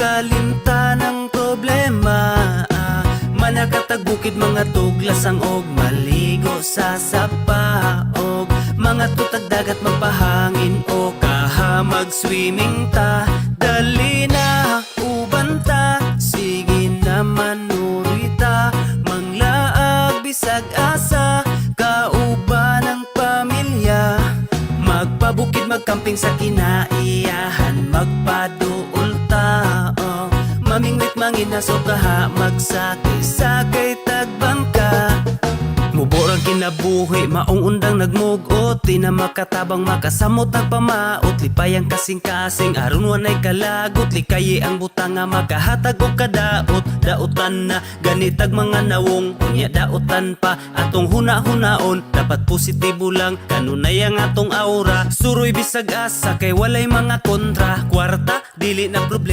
Magkalimta ng problema, manakatag bukid, mga tuglasang og maligo sa sapa, og mga tutag dagat magpahangin o kaha mag-swimming ta. Dali na uban ta, sige na manurita, manglaag bisag asa, kauban ang pamilya. Magpabukid, magkamping sa kinaiyahan, magpaduol ta, mamingwit manginaso kaha, magsakay-sakay tagbangka. Muborang kinabuhi, maong undang nagmugot, di na makatabang makasamot nagpamaot, lipayang kasing-kasing aron wanay kalagot, likayi ang butang nga makahatag og kadaot. Daotan na ganitag mga nawong, unya daotan pa atong huna-hunaon, dapat positibo lang kanunay ang atong aura. Suroy bisag asa kay walay mga kontra, kwarta dili na problema.